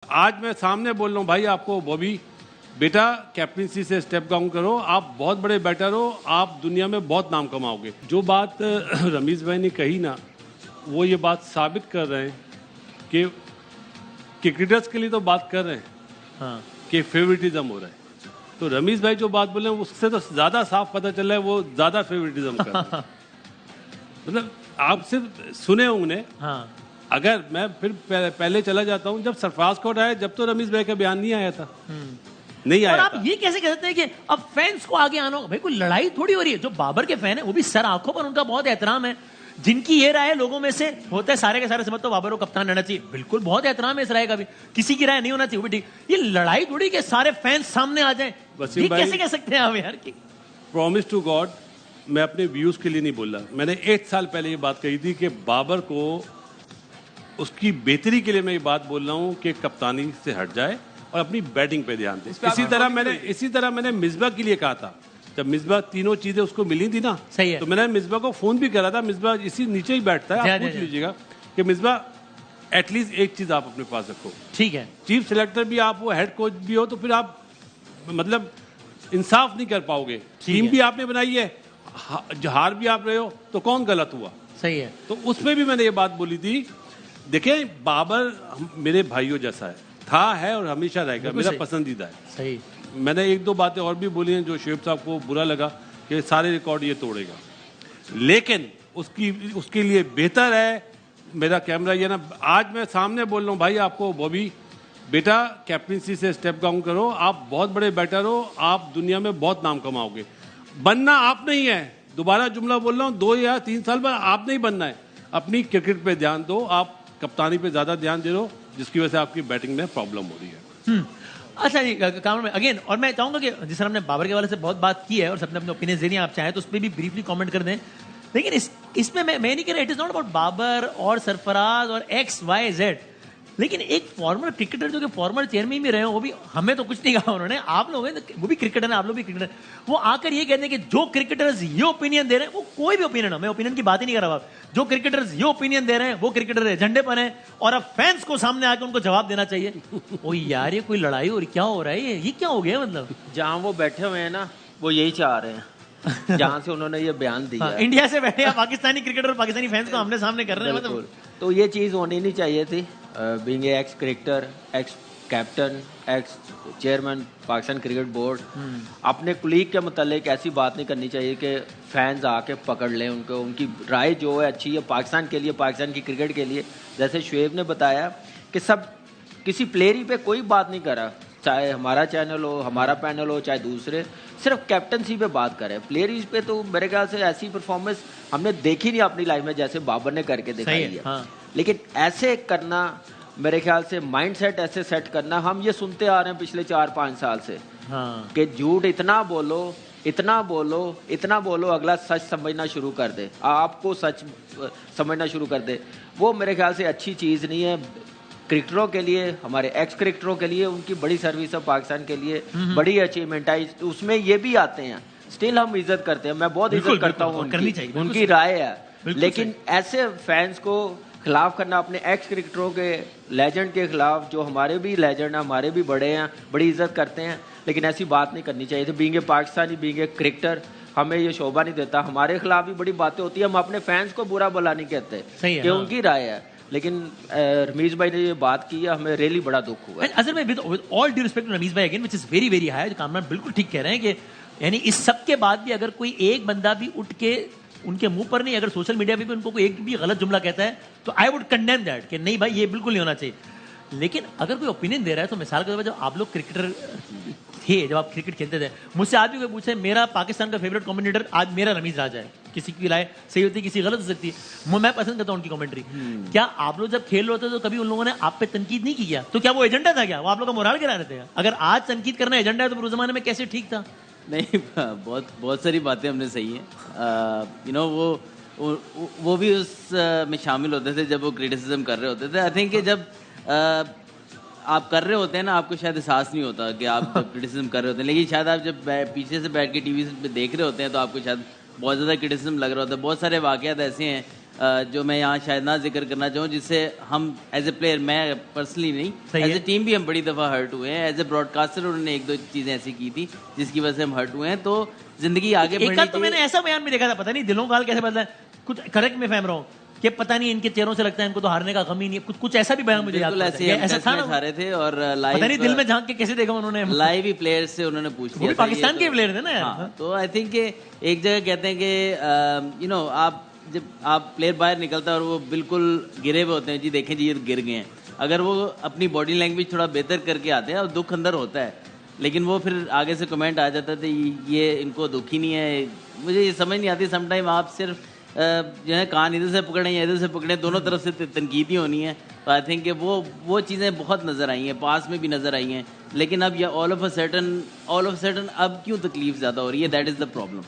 आज मैं सामने बोल रहा हूँ भाई आपको बॉबी, बेटा कैप्टनसी से स्टेप डाउन करो, आप बहुत बड़े बैटर हो, आप दुनिया में बहुत नाम कमाओगे। जो बात रमीज भाई ने कही ना, वो ये बात साबित कर रहे हैं कि क्रिकेटर्स के लिए तो बात कर रहे हैं हाँ। कि फेवरेटिज्म हो रहा है। तो रमीज भाई जो बात बोले हैं उससे तो ज्यादा साफ पता चल रहा है वो ज्यादा फेवरेटिज्म कर रहे हैं। मतलब आप सिर्फ सुने होंगे। हाँ। अगर मैं फिर पहले चला जाता हूं, जब सरफराज को हटाया जब तो रमीज भाई का बयान नहीं आया था, नहीं और आया आप था। ये कैसे कह सकते हैं कि अब फैंस को आगे आना होगा? भाई कोई लड़ाई थोड़ी हो रही है। जो बाबर के फैन है वो भी सर आंखों पर उनका बहुत एहतराम है। जिनकी ये राय लोगों में से होता है सारे के सारे समझ तो बाबर को कप्तान रहना चाहिए, बिल्कुल बहुत एहतराम है इस राय का भी। किसी की राय नहीं होना चाहिए वो भी ठीक। ये लड़ाई थोड़ी के सारे फैंस सामने आ जाए, ये कैसे कह सकते हैं आप यार? कि प्रॉमिस टू गॉड मैं अपने व्यूज के लिए नहीं बोल रहा। मैंने 1 साल पहले ये बात कही थी कि बाबर को उसकी बेहतरी के लिए मैं ये बात बोल रहा हूँ कि कप्तानी से हट जाए और अपनी बैटिंग पे ध्यान दे। इसी तरह मैंने मिसबा के लिए कहा था, जब मिसबा तीनों चीजें उसको मिली थी ना, सही है। तो मैंने मिसबा को फोन भी करा था। मिसबा इसी नीचे ही बैठता है, आप पूछ लीजिएगा कि मिसबा एटलीस्ट एक चीज आप अपने पास रखो। ठीक है, चीफ सिलेक्टर भी आप वो, हेड कोच भी हो, तो फिर आप मतलब इंसाफ नहीं कर पाओगे। टीम भी आपने बनाई है, हार भी आप रहे हो, तो कौन गलत हुआ? सही है। तो उसमें भी मैंने ये बात बोली थी, देखें बाबर मेरे भाइयों जैसा है और हमेशा रहेगा, मेरा पसंदीदा है। सही। मैंने 1-2 बातें और भी बोली हैं जो शोएब साहब को बुरा लगा कि सारे रिकॉर्ड ये तोड़ेगा, लेकिन उसके लिए बेहतर है मेरा कैमरा ये ना। आज मैं सामने बोल रहा हूँ भाई आपको बॉबी, बेटा कैप्टनसी से स्टेप डाउन करो, आप बहुत बड़े बैटर हो, आप दुनिया में बहुत नाम कमाओगे। बनना आप नहीं है, दोबारा जुमला बोल रहा हूँ, 2 या 3 साल बाद आप नहीं बनना है। अपनी क्रिकेट पे ध्यान दो, आप कप्तानी पे ज्यादा ध्यान दे रहे हो, जिसकी वजह से आपकी बैटिंग में प्रॉब्लम हो रही है। अच्छा जी, कामरान में अगेन, और मैं चाहूंगा कि जिस तरह हमने बाबर के वाले से बहुत बात की है और सबने अपने ओपिनियन देनी है, आप चाहें तो उस पर भी ब्रीफली कमेंट कर दें। लेकिन इसमें मैं नहीं कह रहा it is not about Babar और सरफराज और XYZ, लेकिन एक फॉर्मर क्रिकेटर जो कि फॉर्मर चेयरमैन भी रहे हो, वो भी हमें तो कुछ नहीं कहा उन्होंने, आप लोग हैं वो भी क्रिकेटर हैं, आप लोग भी क्रिकेटर, वो आकर ये कहते हैं कि जो क्रिकेटर्स ये ओपिनियन दे रहे हैं, वो कोई भी ओपिनियन हो, मैं ओपिनियन की बात ही नहीं कर रहा, जो क्रिकेटर्स ये ओपिनियन दे रहे हैं वो क्रिकेटर एजेंडे पर हैं और अब फैंस को सामने आकर उनको जवाब देना चाहिए। ओ यार ये कोई लड़ाई हो रही, क्या हो रहा है? ये क्या हो गया? मतलब जहाँ वो बैठे हुए हैं ना, वो यही चाह रहे हैं जहाँ से उन्होंने ये बयान दिया। हाँ, इंडिया से बैठे हैं पाकिस्तानी क्रिकेटर और पाकिस्तानी फैंस को आमने सामने कर रहे हैं। मतलब तो ये चीज़ होनी नहीं चाहिए थी। Being x cricketer, x captain, x chairman Pakistan cricket board, अपने कुलीग के मुतालिक ऐसी बात नहीं करनी चाहिए कि फैंस आके पकड़ लें उनको। उनकी राय जो है अच्छी है पाकिस्तान के लिए, पाकिस्तान की क्रिकेट के लिए। जैसे शुएब ने बताया कि सब किसी प्लेयर ही पे कोई बात नहीं करा, चाहे हमारा चैनल हो, हमारा पैनल हो, चाहे दूसरे, सिर्फ कैप्टनसी पे बात करें। प्लेयर पे तो मेरे ख्याल से ऐसी परफॉर्मेंस हमने देखी नहीं अपनी लाइफ में जैसे बाबर ने करके दिखाई है। हाँ। लेकिन ऐसे करना, मेरे ख्याल से माइंडसेट ऐसे सेट करना, हम ये सुनते आ रहे हैं पिछले 4-5 साल से। हाँ। कि झूठ इतना बोलो, इतना बोलो, इतना बोलो, अगला सच समझना शुरू कर दे, आपको सच समझना शुरू कर दे। वो मेरे ख्याल से अच्छी चीज़ नहीं है क्रिकेटरों के लिए, हमारे एक्स क्रिकेटरों के लिए। उनकी बड़ी सर्विस है पाकिस्तान के लिए, बड़ी अचीवमेंट है, उसमें ये भी आते हैं। स्टिल हम इज्जत करते हैं, मैं बहुत इज्जत करता हूँ उनकी राय है, लेकिन ऐसे फैंस को खिलाफ करना, अपने एक्स क्रिकेटरों के लेजेंड के खिलाफ, जो हमारे भी लेजेंड हैं, हमारे भी बड़े हैं, बड़ी इज्जत करते हैं, लेकिन ऐसी बात नहीं करनी चाहिए थी। Being a Pakistani, being a cricketer, हमें ये शोभा नहीं देता। हमारे खिलाफ भी बड़ी बातें होती है, हम अपने फैंस को बुरा भला नहीं कहते कि उनकी राय है, लेकिन रमीज भाई ने ये बात की है, हमें रियली बड़ा दुख हुआ है। असल में with all due respect to Rameez भाई again, which is very very high, Kamran बिल्कुल ठीक कह रहे हैं कि यानी इस सब के बाद भी अगर कोई एक बंदा भी उठ के उनके मुंह पर नहीं, अगर सोशल मीडिया पे भी उनको कोई एक भी गलत जुमला कहता है तो आई वुड कंडेम दैट कि नहीं भाई ये बिल्कुल नहीं होना चाहिए। लेकिन अगर कोई ओपिनियन दे रहा है तो मिसाल के तौर पर जब आप लोग क्रिकेटर थे, जब आप क्रिकेट खेलते थे, मुझसे आज भी कोई पूछे मेरा पाकिस्तान का फेवरेट कमेंटेटर आज मेरा रमीज राजा है, किसी की राय सही होती है, किसी गलत हो सकती है, मैं पसंद करता हूँ उनकी कमेंट्री। क्या आप लोग जब खेल रहे होते तो कभी उन लोगों ने आप पे तनकीद नहीं किया? तो क्या वो एजेंडा था? क्या वो आप लोग का मोराल गिरा रहे थे? अगर आज तनकीद करना एजेंडा है तो उस जमाने में कैसे ठीक था? नहीं, बहुत सारी बातें हमने सही हैं। वो भी उस में शामिल होते थे जब वो क्रिटिसिज्म कर रहे होते थे। आई थिंक कि जब आप कर रहे होते हैं ना, आपको शायद एहसास नहीं होता कि आप क्रिटिसिज्म कर रहे होते हैं, लेकिन शायद आप जब पीछे से बैठ के टीवी पे देख रहे होते हैं तो आपको शायद बहुत ज़्यादा क्रिटिसिज्म लग रहा होता है। बहुत सारे वाक़यात ऐसे हैं जो मैं यहाँ शायद ना जिक्र करना चाहूँ, जिससे हम एज ए प्लेयर, मैं पर्सनली नहीं, सही एज है। ए टीम भी हम बड़ी दफ़ा हर्ट हुए हैं। एज ए ब्रॉडकास्टर उन्होंने एक दो चीज़ें ऐसी की थी जिसकी वजह से हम हर्ट हुए हैं। तो जिंदगी आगे एक बढ़नी बार तो चाहिए। मैंने ऐसा बयान भी देखा था, पता नहीं दिलों का हाल कैसे बदला है, कुछ करेक्ट में फहम रहा हूँ कि पता नहीं इनके चेहरों से लगता है इनको तो हारने का गम ही नहीं है, कुछ ऐसा भी बयान मुझे याद बिल्कुल पड़ता ऐसे है। हम ऐसा टेस्ट था मैच ना, हारे थे और पता नहीं दिल में झांक के कैसे देखा उन्होंने। लाइव ही प्लेयर्स से उन्होंने पूछ वो लिया भी था, पाकिस्तान ये के तो- प्लेयर थे ना यार। हाँ, तो आई थिंक एक जगह कहते हैं कि आप जब आप प्लेयर बाहर निकलता है और वो बिल्कुल गिरे हुए होते हैं, जी देखें जी ये गिर गए हैं, अगर वो अपनी बॉडी लैंग्वेज थोड़ा बेहतर करके आते हैं और दुख अंदर होता है, लेकिन वो फिर आगे से कमेंट आ जाता था ये इनको दुख ही नहीं है। मुझे ये समझ नहीं आती, समटाइम आप सिर्फ जो है कान इधर से पकड़े या इधर से पकड़े, दोनों तरफ से तनकीदी होनी है। तो आई थिंक वो चीज़ें बहुत नज़र आई हैं, पास में भी नज़र आई हैं, लेकिन अब ये ऑल ऑफ अ सडन अब क्यों तकलीफ ज़्यादा हो रही है, दैट इज़ द प्रॉब्लम।